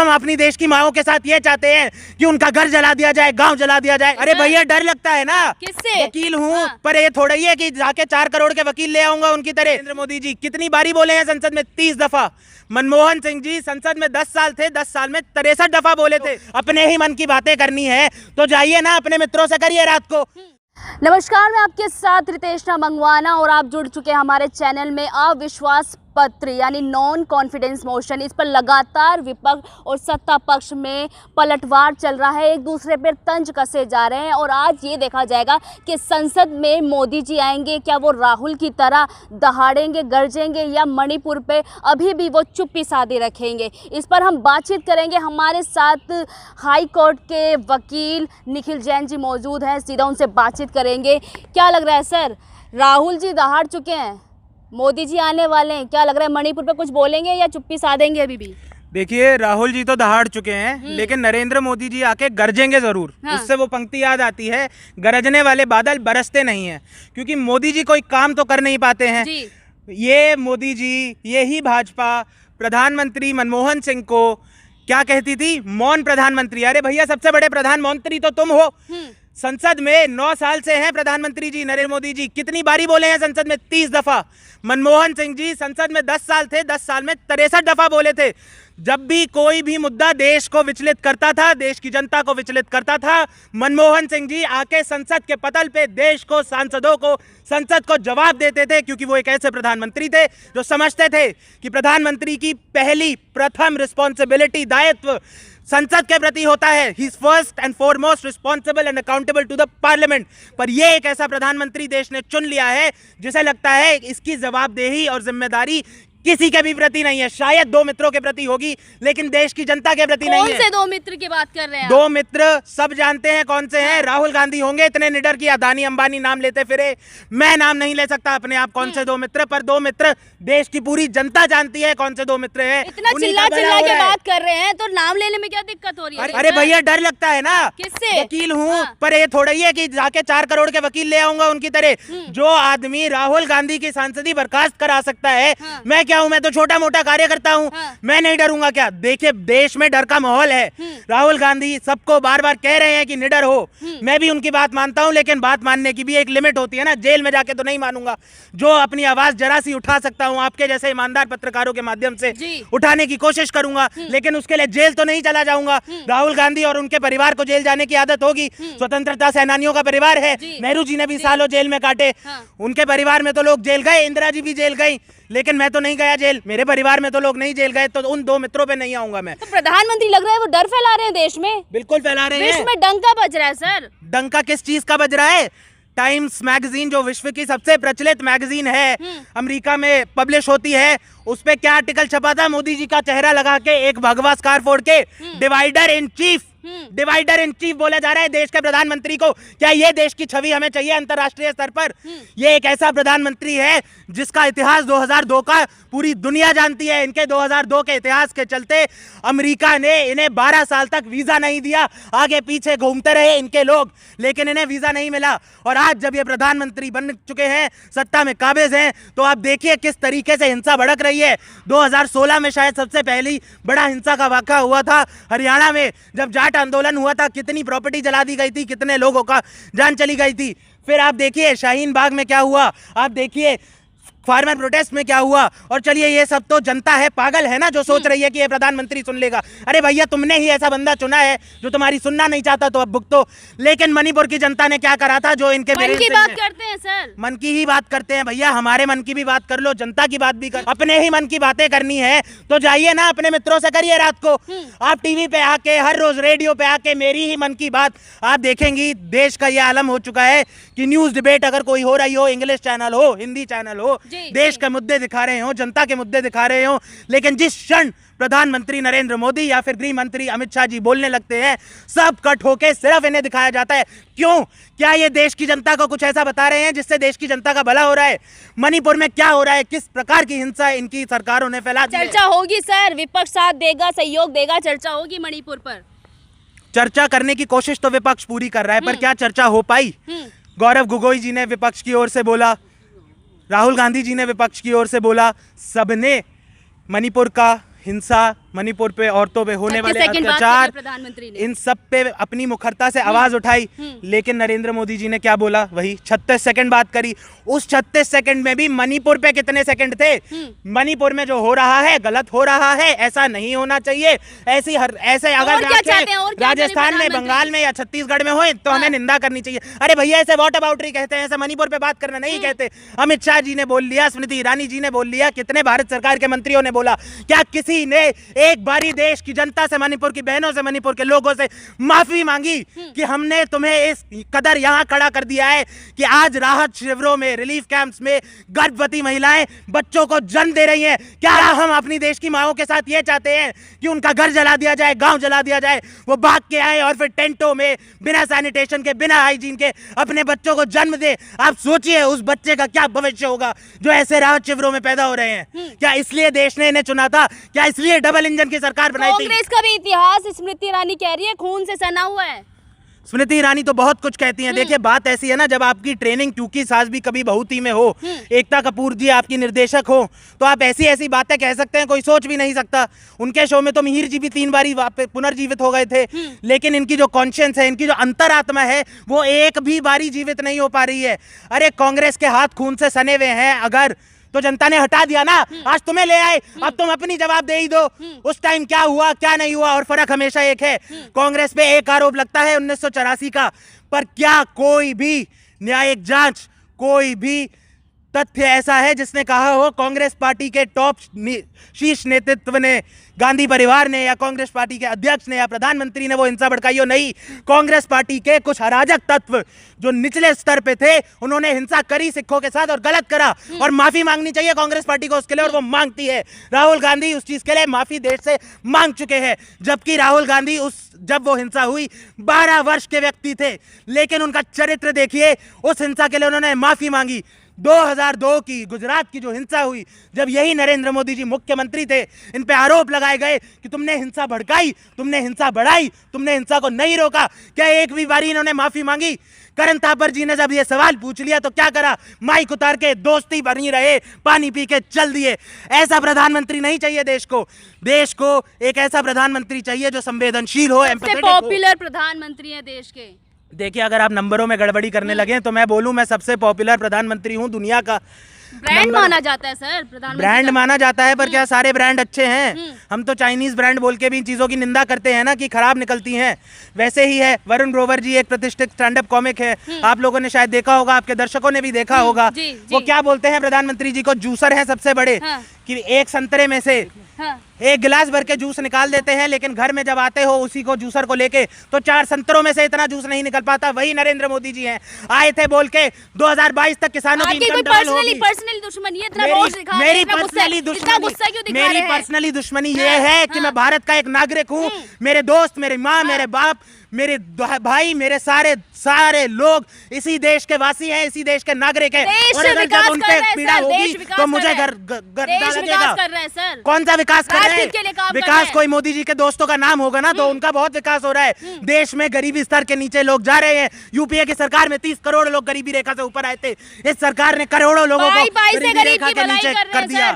हम अपनी देश की माओं के साथ ये चाहते हैं कि उनका घर जला दिया जाए, गांव जला दिया जाए। अरे भैया डर लगता है ना, किससे? वकील हूँ पर ये थोड़ा ही है कि जाके 4 करोड़ के वकील ले आऊंगा उनकी तरह। नरेंद्र मोदी जी कितनी बारी बोले हैं संसद में? 30 दफा। मनमोहन सिंह जी संसद में 10 साल थे, 10 साल में 63 दफा बोले थे। अपने ही मन की बातें करनी है तो जाइए ना अपने मित्रों से करिए रात को। नमस्कार, मैं आपके साथ रितेशना मंगवाना और आप जुड़ चुके हैं हमारे चैनल में। अविश्वास पत्र यानी नॉन कॉन्फिडेंस मोशन, इस पर लगातार विपक्ष और सत्ता पक्ष में पलटवार चल रहा है, एक दूसरे पर तंज कसे जा रहे हैं। और आज ये देखा जाएगा कि संसद में मोदी जी आएंगे, क्या वो राहुल की तरह दहाड़ेंगे, गरजेंगे, या मणिपुर पे अभी भी वो चुप्पी साधे रखेंगे। इस पर हम बातचीत करेंगे। हमारे साथ हाई कोर्ट के वकील निखिल जैन जी मौजूद हैं, सीधा उनसे बातचीत करेंगे। क्या लग रहा है सर, राहुल जी दहाड़ चुके हैं, मोदी जी आने वाले हैं, क्या लग रहा है मणिपुर पे कुछ बोलेंगे या चुप्पी साधेंगे अभी भी? देखिए राहुल जी तो दहाड़ चुके हैं, लेकिन नरेंद्र मोदी जी आके गरजेंगे जरूर। हाँ। उससे वो पंक्ति याद आती है, गरजने वाले बादल बरसते नहीं हैं, क्योंकि मोदी जी कोई काम तो कर नहीं पाते हैं जी। ये मोदी जी, यही भाजपा प्रधानमंत्री मनमोहन सिंह को क्या कहती थी? मौन प्रधानमंत्री। अरे भैया सबसे बड़े प्रधानमंत्री तो तुम हो। संसद में 9 साल से हैं प्रधानमंत्री जी नरेंद्र मोदी जी। कितनी बारी बोले हैं संसद में? 30 दफा। मनमोहन सिंह जी संसद में 10 साल थे, 10 साल में 63 दफा बोले थे। जब भी कोई भी मुद्दा देश को विचलित करता था, देश की जनता को विचलित करता था, मनमोहन सिंह जी आके संसद के पटल पे देश को, सांसदों को, संसद को जवाब देते थे, क्योंकि वो एक ऐसे प्रधानमंत्री थे जो समझते थे कि प्रधानमंत्री की प्रथम रिस्पॉन्सिबिलिटी, दायित्व संसद के प्रति होता है। He is first and foremost responsible and accountable to the parliament. पर ये एक ऐसा प्रधानमंत्री देश ने चुन लिया है जिसे लगता है इसकी जवाबदेही और जिम्मेदारी किसी के भी प्रति नहीं है। शायद 2 मित्रों के प्रति होगी, लेकिन देश की जनता के प्रति नहीं है। कौन से 2 मित्र की बात कर रहे हैं? 2 मित्र सब जानते हैं कौन से हैं। राहुल गांधी होंगे इतने निडर की अदानी अंबानी नाम लेते फिरे। मैं नाम नहीं ले सकता अपने आप कौन से 2 मित्र, पर 2 मित्र देश की पूरी जनता जानती है कौन से 2 मित्र हैं। इतना चिल्ला चिल्ला के बात कर रहे हैं तो नाम लेने में क्या दिक्कत हो रही है? अरे भैया डर लगता है ना, किससे? वकील हूँ पर ये थोड़ा ही है कि जाके 4 करोड़ के वकील ले आऊंगा उनकी तरह। जो आदमी राहुल गांधी की सांसदी बर्खास्त करा सकता है, मैं क्या हूँ? मैं तो छोटा मोटा कार्यकर्ता हूँ। मैं नहीं डरूंगा क्या? देखिए देश में डर का माहौल है। राहुल गांधी सबको बार बार कह रहे हैं कि निडर हो। मैं भी उनकी बात मानता हूँ, लेकिन बात मानने की भी एक लिमिट होती है ना। जेल में जाके तो नहीं मानूंगा। जो अपनी आवाज जरा सी उठा सकता हूँ आपके जैसे ईमानदार पत्रकारों के माध्यम से उठाने की कोशिश करूंगा, लेकिन उसके लिए जेल तो नहीं चला जाऊंगा। राहुल गांधी और उनके परिवार को जेल जाने की आदत होगी। स्वतंत्रता सेनानियों का परिवार है, नेहरू जी ने भी सालों जेल में काटे। उनके परिवार में तो लोग जेल गए, इंदिरा जी भी जेल गई, लेकिन मैं तो नहीं गया जेल। मेरे परिवार में तो लोग नहीं जेल गए, तो उन 2 मित्रों पे नहीं आऊंगा मैं। तो प्रधानमंत्री लग रहा है वो डर फैला रहे हैं देश में। बिल्कुल फैला रहे हैं। विश्व में डंका बज रहा है सर। डंका किस चीज का बज रहा है? टाइम्स मैगजीन जो विश्व की सबसे प्रचलित मैगजीन है, अमेरिका में पब्लिश होती है, उस पे क्या आर्टिकल छपा था? मोदी जी का चेहरा लगा के एक भगवा स्कार्फ ओढ़ के divider in chief, divider in chief बोला जा रहा है देश के प्रधानमंत्री को। क्या ये देश की छवि हमें चाहिए अंतर्राष्ट्रीय स्तर पर? ये एक ऐसा प्रधानमंत्री है जिसका इतिहास 2002 का पूरी दुनिया जानती है। इनके 2002 के इतिहास के चलते अमेरिका ने इन्हें 12 साल तक वीजा नहीं दिया। आगे पीछे घूमते रहे इनके लोग, लेकिन इन्हें वीजा नहीं मिला। और आज जब ये प्रधानमंत्री बन चुके हैं, सत्ता में काबिज हैं, तो आप देखिए किस तरीके से हिंसा भड़क रही है। 2016 में शायद सबसे पहली बड़ा हिंसा का वाक़या हुआ था हरियाणा में, जब जाट आंदोलन हुआ था। कितनी प्रॉपर्टी जला दी गई थी, कितने लोगों का जान चली गई थी। फिर आप देखिए शाहीन बाग में क्या हुआ, आप देखिए फार्मर प्रोटेस्ट में क्या हुआ। और चलिए ये सब तो जनता है, पागल है ना, जो सोच रही है कि ये प्रधानमंत्री सुन लेगा। अरे भैया तुमने ही ऐसा बंदा चुना है जो तुम्हारी सुनना नहीं चाहता, तो अब भुगतो। लेकिन मणिपुर की जनता ने क्या करा था? जो इनके मन की बात करते हैं सर, मन की ही बात करते हैं भैया। हमारे मन की भी बात कर लो, जनता की बात भी कर। अपने ही मन की बातें करनी है तो जाइए ना अपने मित्रों से करिए रात को। आप टीवी पे आके, हर रोज रेडियो पे आके मेरी ही मन की बात आप देखेंगी। देश का यह आलम हो चुका है कि न्यूज डिबेट अगर कोई हो रही हो, इंग्लिश चैनल हो, हिंदी चैनल हो, देश के मुद्दे दिखा रहे हो, जनता के मुद्दे दिखा रहे हो, लेकिन जिस क्षण प्रधानमंत्री नरेंद्र मोदी या फिर गृह मंत्री अमित शाह जी बोलने लगते हैं, सब कट होके सिर्फ इन्हें दिखाया जाता है। क्यों? क्या ये देश की जनता को कुछ ऐसा बता रहे हैं जिससे देश की जनता का भला हो रहा है? मणिपुर में क्या हो रहा है? किस प्रकार की हिंसा इनकी सरकारों ने फैला दी है? चर्चा होगी सर, विपक्ष साथ देगा, सहयोग देगा, चर्चा होगी मणिपुर पर। चर्चा करने की कोशिश तो विपक्ष पूरी कर रहा है, पर क्या चर्चा हो पाई? गौरव गोगोई जी ने विपक्ष की ओर से बोला, राहुल गांधी जी ने विपक्ष की ओर से बोला, सबने मणिपुर का हिंसा मणिपुर पे औरतों पे होने वाले 36 सेकंड बात अत्याचार, करी प्रधानमंत्री ने। इन सब पे अपनी मुखरता से आवाज उठाई। लेकिन नरेंद्र मोदी जी ने क्या बोला, वही 36 सेकंड बात करी। उस 36 सेकंड में भी मणिपुर पे कितने सेकंड थे? मणिपुर में जो हो रहा है गलत हो रहा है, ऐसा नहीं होना चाहिए। ऐसे अगर और क्या चाहते हैं, और क्या राजस्थान में, करें बंगाल में या छत्तीसगढ़ में हो तो हमें निंदा करनी चाहिए। अरे भैया ऐसे वॉट अबाउटरी कहते हैं, ऐसे मणिपुर पे बात करना नहीं कहते। अमित शाह जी ने बोल लिया, स्मृति ईरानी जी ने बोल लिया, कितने भारत सरकार के मंत्रियों ने बोला। क्या किसी ने एक बारी देश की जनता से, मणिपुर की बहनों से, मणिपुर के लोगों से माफी मांगी कि हमने तुम्हें इस कदर यहां खड़ा कर दिया है कि आज राहत शिविरों में, रिलीफ कैंप्स में गर्भवती महिलाएं बच्चों को जन्म दे रही हैं? क्या हम अपनी देश की माओं के साथ ये चाहते हैं कि उनका घर जला दिया जाए, गांव जला दिया जाए, वो भाग के आए और फिर टेंटों में बिना सैनिटेशन के, बिना हाइजीन के अपने बच्चों को जन्म दे? आप सोचिए उस बच्चे का क्या भविष्य होगा जो ऐसे राहत शिविरों में पैदा हो रहे हैं। क्या इसलिए देश ने इन्हें चुना था? क्या इसलिए डबल इंजन की सरकार बनाई थी? कांग्रेस का भी इतिहास स्मृति ईरानी कह रही है खून से सना हुआ है। स्मृति ईरानी तो बहुत कुछ कहती हैं। देखिए बात ऐसी है ना, जब आपकी ट्रेनिंग क्योंकि सास भी कभी बहू थी में हो, एकता कपूर जी आपकी निर्देशक हो, तो आप ऐसी ऐसी बातें कह सकते हैं, कोई सोच भी नहीं सकता। उनके शो में तो मिहिर जी भी 3 बारी पुनर्जीवित हो गए थे, लेकिन इनकी जो कॉन्शियंस है, इनकी जो अंतरात्मा है, वो एक भी बारी जीवित नहीं हो पा रही है। अरे कांग्रेस के हाथ खून से सने हुए हैं अगर, तो जनता ने हटा दिया ना, आज तुम्हें ले आए, अब तुम अपनी जवाब दे ही दो। उस टाइम क्या हुआ क्या नहीं हुआ, और फर्क हमेशा एक है। कांग्रेस पे एक आरोप लगता है 1984 का, पर क्या कोई भी न्यायिक जांच, कोई भी तथ्य ऐसा है जिसने कहा हो कांग्रेस पार्टी के टॉप शीर्ष नेतृत्व ने, गांधी परिवार ने, या कांग्रेस पार्टी के अध्यक्ष ने या प्रधानमंत्री ने वो हिंसा भड़काई हो? नहीं, कांग्रेस पार्टी के कुछ अराजक तत्व जो निचले स्तर पे थे, उन्होंने हिंसा करी सिखों के साथ और गलत करा, और माफी मांगनी चाहिए कांग्रेस पार्टी को उसके लिए, और वो मांगती है। राहुल गांधी उस चीज के लिए माफी देश से मांग चुके हैं, जबकि राहुल गांधी जब वो हिंसा हुई 12 वर्ष के व्यक्ति थे, लेकिन उनका चरित्र देखिए, उस हिंसा के लिए उन्होंने माफी मांगी। 2002 की गुजरात की जो हिंसा हुई, जब यही नरेंद्र मोदी जी मुख्यमंत्री थे, इन पे आरोप लगाए गए कि तुमने हिंसा भड़काई, तुमने हिंसा बढ़ाई, तुमने हिंसा को नहीं रोका। क्या एक भी बारी इन्होंने माफी मांगी? करण थापर जी ने जब ये सवाल पूछ लिया तो क्या करा? माइक उतार के दोस्ती बनी रहे, पानी पी के चल दिए। ऐसा प्रधानमंत्री नहीं चाहिए देश को। देश को एक ऐसा प्रधानमंत्री चाहिए जो संवेदनशील हो, एम्पैथेटिक हो। पॉपुलर प्रधानमंत्री हैं देश के। देखिए अगर आप नंबरों में गड़बड़ी करने लगे तो मैं बोलूं मैं सबसे पॉपुलर प्रधानमंत्री हूं दुनिया का। ब्रांड माना जाता है सर प्रधानमंत्री, ब्रांड माना जाता है, पर क्या सारे ब्रांड अच्छे हैं? हम तो चाइनीज ब्रांड बोल के भी इन चीजों की निंदा करते हैं ना कि खराब निकलती हैं। वैसे ही है, वरुण ग्रोवर जी एक प्रतिष्ठित स्टैंड अप कॉमिक है, आप लोगों ने शायद देखा होगा, आपके दर्शकों ने भी देखा होगा। वो क्या बोलते हैं प्रधानमंत्री जी को? जूसर है सबसे बड़े, कि एक संतरे में से एक गिलास भर के जूस निकाल देते हैं, लेकिन घर में जब आते हो उसी को जूसर को लेके तो 4 संतरों में से इतना जूस नहीं निकल पाता। वही नरेंद्र मोदी जी हैं, आए थे बोल के 2022 तक किसानों की इनकम डबल होगी। पर्सनली दुश्मनी मेरी पर्सनली दुश्मनी ये है कि मैं भारत का एक नागरिक हूँ। मेरे दोस्त, मेरी माँ, मेरे बाप, मेरे भाई, मेरे सारे लोग इसी देश के वासी हैं, इसी देश के नागरिक हैं, और अगर जब उन पे पीड़ा होगी तो मुझे लगेगा। कौन सा विकास कर रहे हैं? विकास कोई मोदी जी के दोस्तों का नाम होगा ना, तो उनका बहुत विकास हो रहा है। देश में गरीबी स्तर के नीचे लोग जा रहे हैं। यूपीए की सरकार में 30 करोड़ लोग गरीबी रेखा से ऊपर आए थे, इस सरकार ने करोड़ों लोगों को गरीबी रेखा के नीचे कर दिया।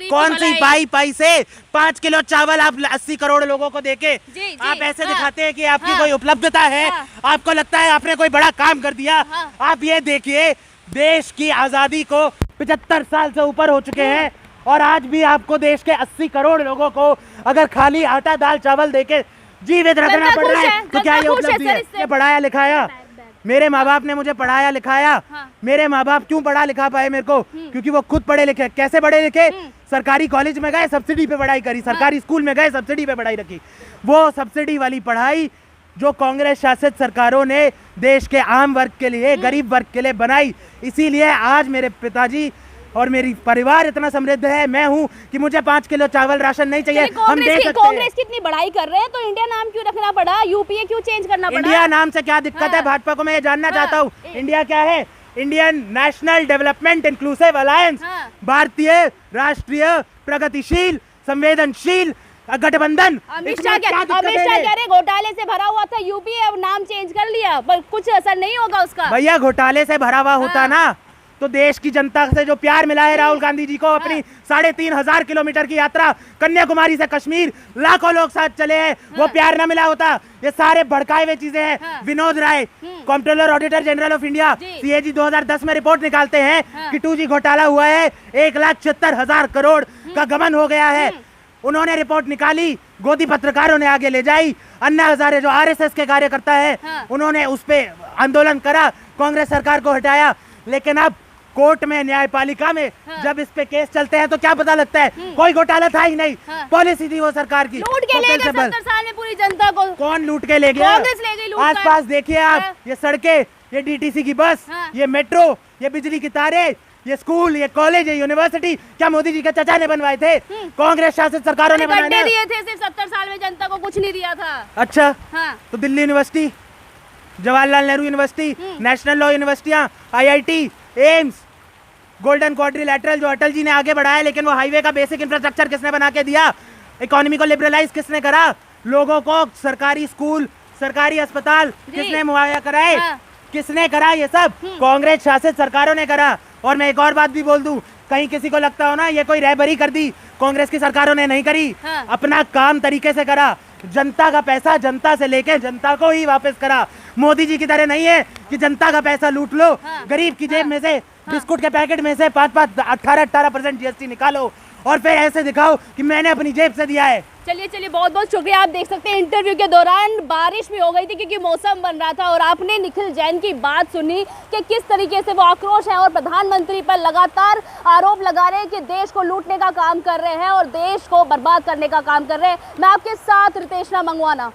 कौन सी पाई से 5 किलो चावल आप 80 करोड़ लोगों को देके आप ऐसे दिखाते हैं कि आपकी कोई उपलब्धता है, आपको लगता है आपने कोई बड़ा काम कर दिया। आप ये देखिए, देश की आजादी को 75 साल से ऊपर हो चुके हैं, और आज भी आपको देश के 80 करोड़ लोगों को अगर खाली आटा दाल चावल देके जीवित रखना पड़ रहा है तो क्या ये उपलब्धि है? ये पढ़ाया लिखाया, मेरे माँ बाप ने मुझे पढ़ाया लिखाया। मेरे माँ बाप क्यों पढ़ा लिखा पाए मेरे को? क्योंकि वो खुद पढ़े लिखे। कैसे पढ़े लिखे? सरकारी कॉलेज में गए, सब्सिडी पे पढ़ाई करी, सरकारी स्कूल में गए, सब्सिडी पे पढ़ाई रखी। वो सब्सिडी वाली पढ़ाई जो कांग्रेस शासित सरकारों ने देश के आम वर्ग के लिए, गरीब वर्ग के लिए बनाई, इसीलिए आज मेरे पिताजी और मेरी परिवार इतना समृद्ध है। मैं हूँ कि मुझे 5 किलो चावल राशन नहीं चाहिए। हम दे सकते हैं। कांग्रेस की इतनी बड़ाई कर रहे हैं तो इंडिया नाम क्यों रखना पड़ा? यूपीए क्यों चेंज करना पड़ा? इंडिया नाम से क्या दिक्कत है भाजपा को? मैं ये जानना चाहता हूँ। इंडिया क्या है? Indian national development inclusive alliance, भारतीय राष्ट्रीय प्रगतिशील संवेदनशील गठबंधन। अमित शाह कह रहे घोटाले से भरा हुआ था यूपी, अब नाम चेंज कर लिया, पर कुछ असर नहीं होगा उसका। भैया घोटाले से भरा हुआ होता ना तो देश की जनता से जो प्यार मिला है राहुल गांधी जी को, अपनी 3,500 किलोमीटर की यात्रा कन्याकुमारी से कश्मीर, लाखों लोग साथ चले हैं, वो प्यार ना मिला होता। ये सारे भड़काए हुए चीजें हैं। Vinod Rai, controller auditor general of India, CAG 2010 में रिपोर्ट निकालते हैं कि 2G घोटाला हुआ है, 1,76,000 करोड़ का गबन हो गया है। उन्होंने रिपोर्ट निकाली, गोदी पत्रकारों ने आगे ले जाई, अन्ना हजारे जो RSS के कार्यकर्ता है, उन्होंने उस पे आंदोलन करा, कांग्रेस सरकार को हटाया। लेकिन अब कोर्ट में, न्यायपालिका में जब इस पे केस चलते हैं तो क्या पता लगता है, कोई घोटाला था ही नहीं, पॉलिसी थी वो सरकार की। लूट के ले गए 70 साल में पूरी जनता को। कौन लूट के ले गया? कांग्रेस ले गई लूट कर। आसपास देखिए आप, ये सड़कें, ये DTC की बस, ये मेट्रो, ये बिजली की तारें, ये स्कूल, ये कॉलेज, ये यूनिवर्सिटी, क्या मोदी जी के चचा ने बनवाए थे? कांग्रेस शासित सरकारों ने बनाए गड्ढे दिए थे, सिर्फ 70 साल में जनता को कुछ नहीं दिया था। अच्छा, हाँ। तो Delhi university, Jawaharlal Nehru university, national law यूनिवर्सिटियां, IIT, एम्स, गोल्डन क्वाड्रिलैटरल जो अटल जी ने आगे बढ़ाया, लेकिन वो हाईवे का बेसिक इंफ्रास्ट्रक्चर किसने बना के दिया? इकोनॉमी को लिबरलाइज किसने करा? लोगों को सरकारी स्कूल, सरकारी अस्पताल किसने मुहैया कराए? किसने करा? ये सब कांग्रेस शासित सरकारों ने करा। और मैं एक और बात भी बोल दूं, कहीं किसी को लगता हो ना ये कोई रहबरी कर दी, कांग्रेस की सरकारों ने नहीं करी। अपना काम तरीके से करा, जनता का पैसा जनता से लेके जनता को ही वापस करा। मोदी जी की तरह नहीं है कि जनता का पैसा लूट लो, गरीब की जेब में से, बिस्कुट के पैकेट में से 18% GST निकालो और फिर ऐसे दिखाओ कि मैंने अपनी जेब से दिया है। चलिए बहुत बहुत शुक्रिया। आप देख सकते हैं इंटरव्यू के दौरान बारिश भी हो गई थी क्योंकि मौसम बन रहा था, और आपने निखिल जैन की बात सुनी कि किस तरीके से वो आक्रोश है और प्रधानमंत्री पर लगातार आरोप लगा रहे हैं कि देश को लूटने का काम कर रहे हैं और देश को बर्बाद करने का काम कर रहे हैं। मैं आपके साथ रितेशना मंगवाना।